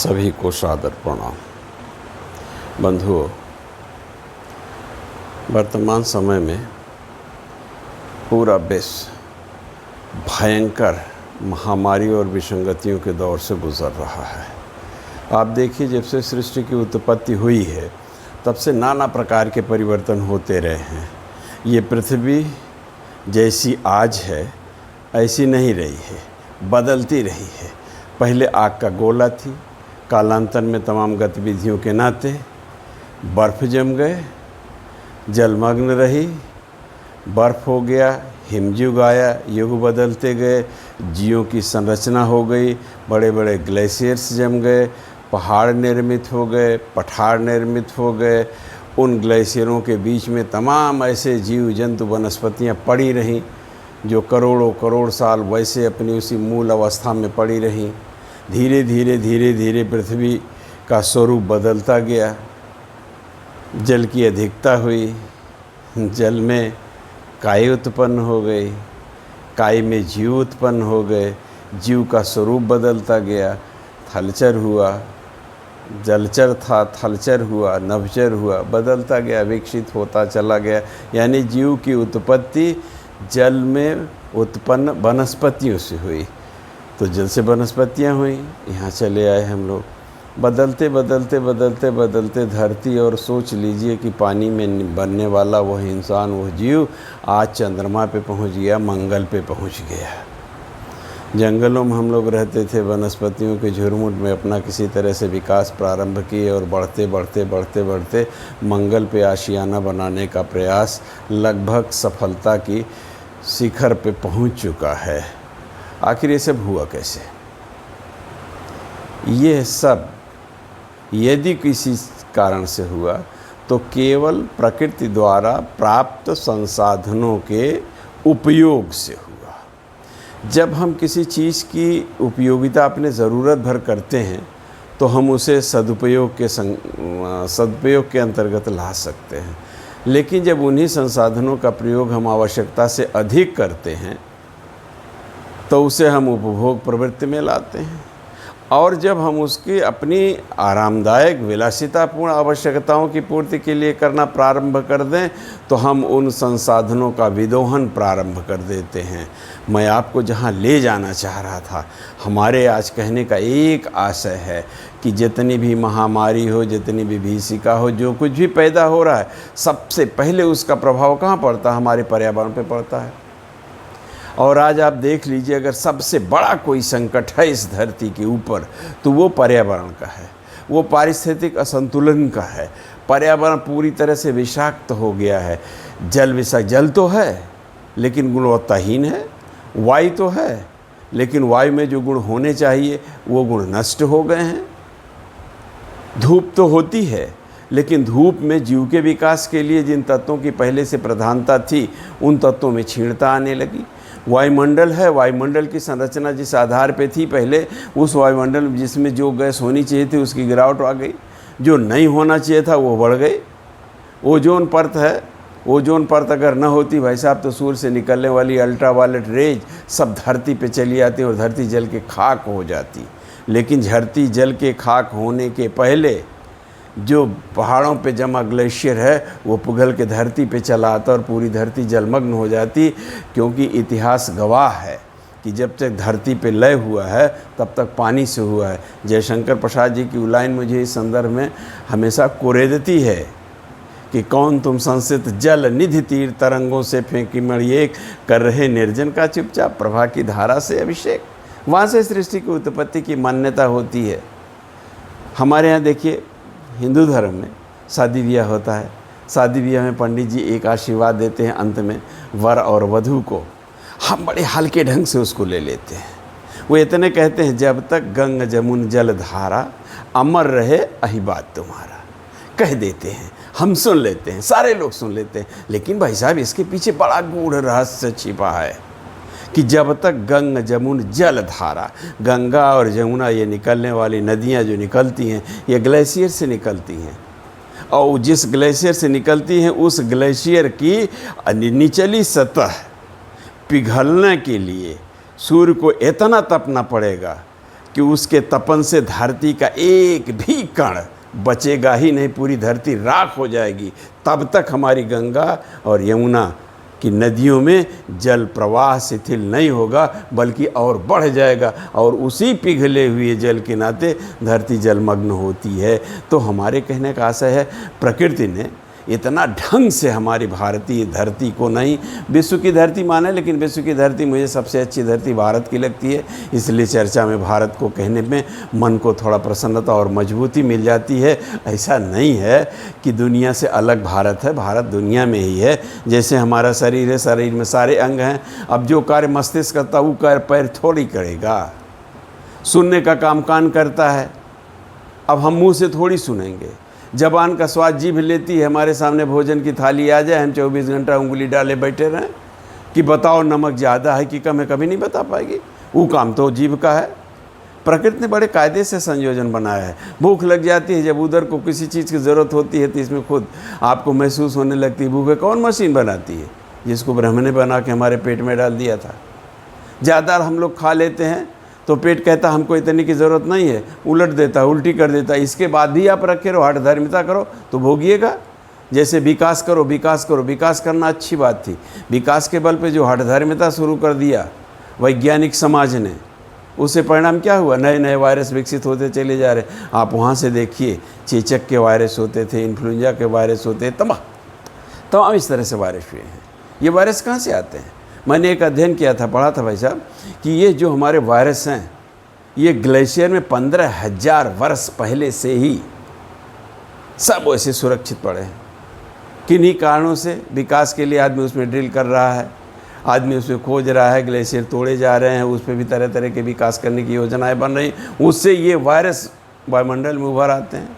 सभी को सादर प्रणाम। बंधुओं, वर्तमान समय में पूरा विश्व भयंकर महामारी और विसंगतियों के दौर से गुज़र रहा है। आप देखिए, जब से सृष्टि की उत्पत्ति हुई है तब से नाना प्रकार के परिवर्तन होते रहे हैं। ये पृथ्वी जैसी आज है ऐसी नहीं रही है, बदलती रही है। पहले आग का गोला थी, कालांतर में तमाम गतिविधियों के नाते बर्फ़ जम गए, जलमग्न रही, बर्फ़ हो गया, हिमयुग आया, युग बदलते गए, जीवों की संरचना हो गई, बड़े बड़े ग्लेशियर्स जम गए, पहाड़ निर्मित हो गए, पठार निर्मित हो गए। उन ग्लेशियरों के बीच में तमाम ऐसे जीव जंतु वनस्पतियाँ पड़ी रहीं जो करोड़ों करोड़ साल वैसे अपनी उसी मूल अवस्था में पड़ी रहीं। धीरे धीरे पृथ्वी का स्वरूप बदलता गया, जल की अधिकता हुई, जल में काई उत्पन्न हो गई, काई में जीव उत्पन्न हो गए, जीव का स्वरूप बदलता गया, थलचर हुआ, जलचर था, थलचर हुआ, नभचर हुआ, बदलता गया, विकसित होता चला गया। यानी जीव की उत्पत्ति जल में उत्पन्न वनस्पतियों से हुई, तो जल से वनस्पतियाँ हुई, यहाँ चले आए हम लोग। बदलते बदलते धरती, और सोच लीजिए कि पानी में बनने वाला वह इंसान, वह जीव आज चंद्रमा पे पहुँच गया, मंगल पे पहुँच गया। जंगलों में हम लोग रहते थे, वनस्पतियों के झुरमुट में अपना किसी तरह से विकास प्रारंभ किए और बढ़ते मंगल पे आशियाना बनाने का प्रयास लगभग सफलता की शिखर पे पहुंच चुका है। आखिर ये सब हुआ कैसे? ये सब यदि किसी कारण से हुआ तो केवल प्रकृति द्वारा प्राप्त संसाधनों के उपयोग से हुआ। जब हम किसी चीज़ की उपयोगिता अपने ज़रूरत भर करते हैं तो हम उसे सदुपयोग के अंतर्गत ला सकते हैं, लेकिन जब उन्हीं संसाधनों का प्रयोग हम आवश्यकता से अधिक करते हैं तो उसे हम उपभोग प्रवृत्ति में लाते हैं। और जब हम उसकी अपनी आरामदायक विलासितापूर्ण आवश्यकताओं की पूर्ति के लिए करना प्रारंभ कर दें तो हम उन संसाधनों का विदोहन प्रारंभ कर देते हैं। मैं आपको जहां ले जाना चाह रहा था, हमारे आज कहने का एक आशय है कि जितनी भी महामारी हो, जितनी भी भीषिका हो, जो कुछ भी पैदा हो रहा है, सबसे पहले उसका प्रभाव कहाँ पड़ता है? हमारे पर्यावरण पे पड़ता है। और आज आप देख लीजिए, अगर सबसे बड़ा कोई संकट है इस धरती के ऊपर तो वो पर्यावरण का है, वो पारिस्थितिक असंतुलन का है। पर्यावरण पूरी तरह से विषाक्त हो गया है। जल तो है लेकिन गुणवत्ताहीन है, वायु तो है लेकिन वायु में जो गुण होने चाहिए वो गुण नष्ट हो गए हैं। धूप तो होती है लेकिन धूप में जीव के विकास के लिए जिन तत्वों की पहले से प्रधानता थी उन तत्वों में क्षीणता आने लगी। वायुमंडल है, वायुमंडल की संरचना जिस आधार पे थी पहले, उस वायुमंडल जिसमें जो गैस होनी चाहिए थी उसकी गिरावट आ गई, जो नहीं होना चाहिए था वो बढ़ गई। ओजोन परत है, ओजोन परत अगर न होती भाई साहब तो सूर्य से निकलने वाली अल्ट्रावायलेट रेज सब धरती पे चली आती और धरती जल के खाक हो जाती। लेकिन धरती जल के खाक होने के पहले जो पहाड़ों पे जमा ग्लेशियर है वो पिघल के धरती पे चला आता और पूरी धरती जलमग्न हो जाती। क्योंकि इतिहास गवाह है कि जब तक धरती पे लय हुआ है तब तक पानी से हुआ है। जयशंकर प्रसाद जी की लाइन मुझे इस संदर्भ में हमेशा कोरेदती है कि कौन तुम संसित जल निधि तीर तरंगों से फेंकी मणिएक, कर रहे निर्जन का चुपचाप प्रभा की धारा से अभिषेक। वहाँ से सृष्टि की उत्पत्ति की मान्यता होती है। हमारे यहाँ देखिए, हिंदू धर्म में शादी ब्याह होता है। शादी ब्याह में पंडित जी एक आशीर्वाद देते हैं अंत में वर और वधू को। हम बड़े हल्के ढंग से उसको ले लेते हैं। वो इतने कहते हैं, जब तक गंग जमुन जल धारा, अमर रहे अहिबात तुम्हारा। कह देते हैं, हम सुन लेते हैं, सारे लोग सुन लेते हैं, लेकिन भाई साहब इसके पीछे बड़ा गूढ़ रहस्य छिपा है कि जब तक गंग जमुन जल धारा, गंगा और जमुना ये निकलने वाली नदियाँ जो निकलती हैं ये ग्लेशियर से निकलती हैं, और जिस ग्लेशियर से निकलती हैं उस ग्लेशियर की निचली सतह पिघलने के लिए सूर्य को इतना तपना पड़ेगा कि उसके तपन से धरती का एक भी कण बचेगा ही नहीं, पूरी धरती राख हो जाएगी। तब तक हमारी गंगा और यमुना कि नदियों में जल प्रवाह शिथिल नहीं होगा, बल्कि और बढ़ जाएगा, और उसी पिघले हुए जल के नाते धरती जलमग्न होती है। तो हमारे कहने का आशय है, प्रकृति ने इतना ढंग से हमारी भारतीय धरती को, नहीं विश्व की धरती माने, लेकिन विश्व की धरती मुझे सबसे अच्छी धरती भारत की लगती है, इसलिए चर्चा में भारत को कहने में मन को थोड़ा प्रसन्नता और मजबूती मिल जाती है। ऐसा नहीं है कि दुनिया से अलग भारत है, भारत दुनिया में ही है। जैसे हमारा शरीर है, शरीर में सारे अंग हैं, अब जो कार्य मस्तिष्क करता वो कार्य पैर थोड़ी करेगा। सुनने का काम कान करता है, अब हम मुँह से थोड़ी सुनेंगे। ज़बान का स्वाद जीभ लेती है, हमारे सामने भोजन की थाली आ जाए, हम 24 घंटा उंगली डाले बैठे रहें कि बताओ नमक ज़्यादा है कि कम है, कभी नहीं बता पाएगी। वो काम तो जीभ का है। प्रकृति ने बड़े कायदे से संयोजन बनाया है। भूख लग जाती है, जब उधर को किसी चीज़ की ज़रूरत होती है तो इसमें खुद आपको महसूस होने लगती है भूख है। कौन मशीन बनाती है? जिसको ब्रह्म ने बना के हमारे पेट में डाल दिया था। ज़्यादा हम लोग खा लेते हैं तो पेट कहता हमको इतने की ज़रूरत नहीं है, उलट देता, उल्टी कर देता। इसके बाद भी आप रखे रहो, हठ धर्मिता करो तो भोगिएगा। जैसे विकास करो, विकास करो, विकास करना अच्छी बात थी। विकास के बल पे जो हठ धर्मिता शुरू कर दिया वैज्ञानिक समाज ने, उससे परिणाम क्या हुआ? नए नए वायरस विकसित होते चले जा रहे। आप वहाँ से देखिए, चेचक के वायरस होते थे, इन्फ्लुएंजा के वायरस होते, तमाम इस तरह से वायरस हुए हैं। ये वायरस कहाँ से आते हैं? मैंने एक अध्ययन किया था, पढ़ा था भाई साहब, कि ये जो हमारे वायरस हैं, ये ग्लेशियर में 15,000 वर्ष पहले से ही सब वैसे सुरक्षित पड़े हैं। किन्हीं कारणों से विकास के लिए आदमी उसमें ड्रिल कर रहा है, आदमी उसमें खोज रहा है, ग्लेशियर तोड़े जा रहे हैं, उस पर भी तरह तरह के विकास करने की योजनाएं बन रही, उससे ये वायरस वायुमंडल में उभर आते हैं।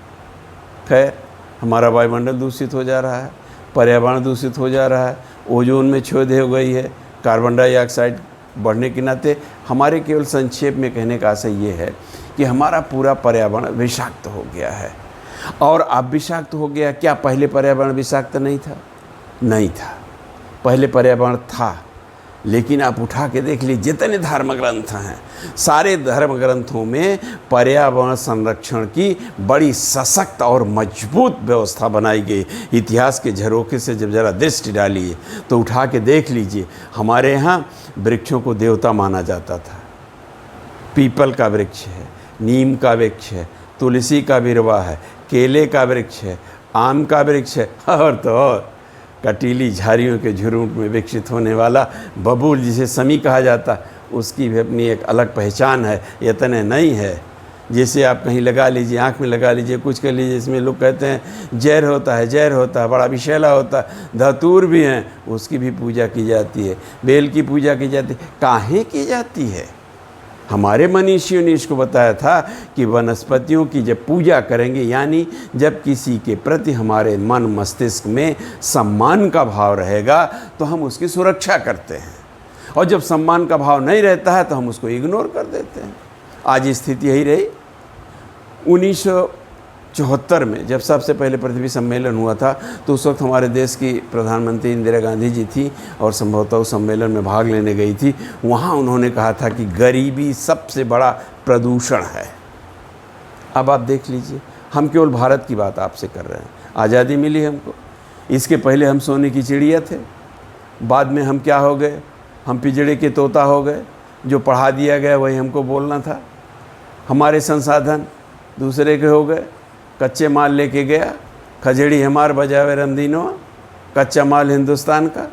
खैर, हमारा वायुमंडल दूषित हो जा रहा है, पर्यावरण दूषित हो जा रहा है, ओजोन में छेद हो गई है, कार्बन डाइऑक्साइड बढ़ने के नाते हमारे केवल संक्षेप में कहने का आशय ये है कि हमारा पूरा पर्यावरण विषाक्त हो गया है। और अब विषाक्त हो गया, क्या पहले पर्यावरण विषाक्त नहीं था? नहीं था, पहले पर्यावरण था। लेकिन आप उठा के देख लीजिए, जितने धर्म ग्रंथ हैं, सारे धर्म ग्रंथों में पर्यावरण संरक्षण की बड़ी सशक्त और मजबूत व्यवस्था बनाई गई। इतिहास के झरोखे से जब ज़रा दृष्टि डालिए तो उठा के देख लीजिए, हमारे यहाँ वृक्षों को देवता माना जाता था। पीपल का वृक्ष है, नीम का वृक्ष है, तुलसी का बिरवा है, केले का वृक्ष है, आम का वृक्ष है, और तो और कटीली झाड़ियों के झुरूट में विकसित होने वाला बबूल, जिसे समी कहा जाता, उसकी भी अपनी एक अलग पहचान है। इतने नहीं है, जैसे आप कहीं लगा लीजिए, आँख में लगा लीजिए, कुछ कर लीजिए, इसमें लोग कहते हैं जहर होता है, जहर होता है, बड़ा विषैला होता है। धतूर भी हैं, उसकी भी पूजा की जाती है, बेल की पूजा की जाती है। काहे की जाती है? हमारे मनीषियों ने इसको बताया था कि वनस्पतियों की जब पूजा करेंगे, यानी जब किसी के प्रति हमारे मन मस्तिष्क में सम्मान का भाव रहेगा तो हम उसकी सुरक्षा करते हैं, और जब सम्मान का भाव नहीं रहता है तो हम उसको इग्नोर कर देते हैं। आज स्थिति यही रही। 1974 में जब सबसे पहले पृथ्वी सम्मेलन हुआ था, तो उस वक्त हमारे देश की प्रधानमंत्री इंदिरा गांधी जी थी और संभवतः उस सम्मेलन में भाग लेने गई थी। वहाँ उन्होंने कहा था कि गरीबी सबसे बड़ा प्रदूषण है। अब आप देख लीजिए, हम केवल भारत की बात आपसे कर रहे हैं। आज़ादी मिली हमको, इसके पहले हम सोने की चिड़िया थे, बाद में हम क्या हो गए? हम पिंजड़े के तोता हो गए। जो पढ़ा दिया गया वही हमको बोलना था। हमारे संसाधन दूसरे के हो गए। कच्चे माल लेके गया, खजड़ी हमार बजावे रमदीनों, कच्चा माल हिंदुस्तान का,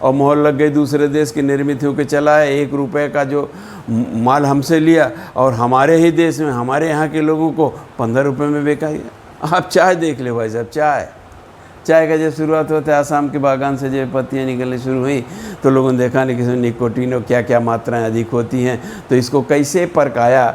और मोहर लग गई दूसरे देश की निर्मित होकर चला है। 1 रुपये का जो माल हमसे लिया और हमारे ही देश में, हमारे यहाँ के लोगों को 15 रुपये में बेचा गया। आप चाय देख ले भाई साहब, चाय का जब शुरुआत होता है, आसाम के बागान से जब पत्तियाँ निकलनी शुरू हुई तो लोगों ने देखा नहीं कि इसमें निकोटीन और क्या क्या मात्राएँ अधिक होती हैं। तो इसको कैसे परखाया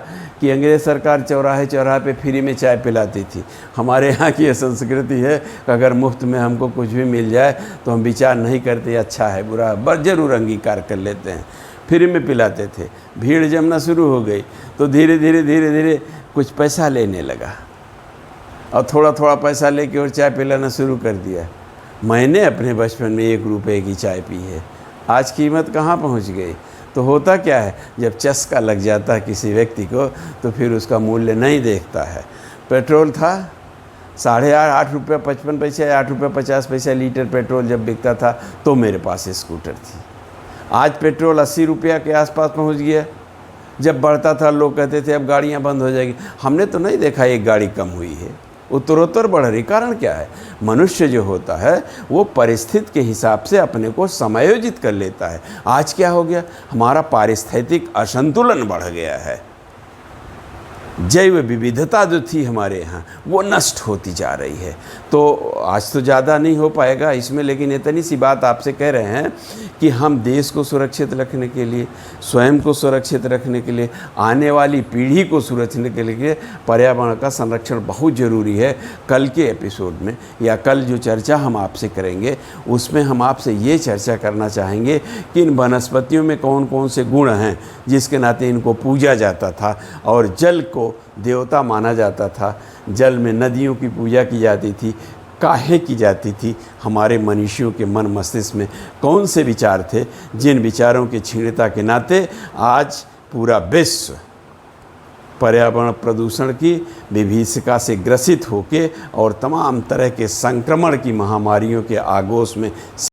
कि अंग्रेज़ सरकार चौराहे चौराहे पे फ्री में चाय पिलाती थी। हमारे यहाँ की यह संस्कृति है कि अगर मुफ्त में हमको कुछ भी मिल जाए तो हम विचार नहीं करते अच्छा है बुरा है, बस ज़रूर अंगीकार कर लेते हैं। फ्री में पिलाते थे। भीड़ जमना शुरू हो गई तो धीरे धीरे कुछ पैसा लेने लगा, और थोड़ा थोड़ा पैसा लेके और चाय पिलाना शुरू कर दिया। मैंने अपने बचपन में 1 रुपये की चाय पी है, आज कीमत कहाँ पहुँच गई। तो होता क्या है, जब चस्का लग जाता है किसी व्यक्ति को तो फिर उसका मूल्य नहीं देखता है। पेट्रोल था 8.5 रुपये 55 पैसे, 8 रुपये 50 पैसे लीटर पेट्रोल जब बिकता था तो मेरे पास स्कूटर थी। आज पेट्रोल 80 रुपया के आसपास पहुंच गया। जब बढ़ता था लोग कहते थे अब गाड़ियां बंद हो जाएगी। हमने तो नहीं देखा एक गाड़ी कम हुई है, उत्तरोत्तर बढ़ रही। कारण क्या है? मनुष्य जो होता है वो परिस्थिति के हिसाब से अपने को समायोजित कर लेता है। आज क्या हो गया, हमारा पारिस्थितिक असंतुलन बढ़ गया है। जैव विविधता जो थी हमारे यहाँ वो नष्ट होती जा रही है। तो आज तो ज़्यादा नहीं हो पाएगा इसमें, लेकिन इतनी सी बात आपसे कह रहे हैं कि हम देश को सुरक्षित रखने के लिए, स्वयं को सुरक्षित रखने के लिए, आने वाली पीढ़ी को सुरक्षित के लिए पर्यावरण का संरक्षण बहुत ज़रूरी है। कल के एपिसोड में या कल जो चर्चा हम आपसे करेंगे उसमें हम आपसे ये चर्चा करना चाहेंगे कि इन वनस्पतियों में कौन कौन से गुण हैं जिसके नाते इनको पूजा जाता था और जल को देवता माना जाता था। जल में नदियों की पूजा की जाती थी, काहे की जाती थी? हमारे मनीषियों के मन मस्तिष्क में कौन से विचार थे जिन विचारों की क्षीणता के नाते आज पूरा विश्व पर्यावरण प्रदूषण की विभीषिका से ग्रसित होकर और तमाम तरह के संक्रमण की महामारियों के आगोश में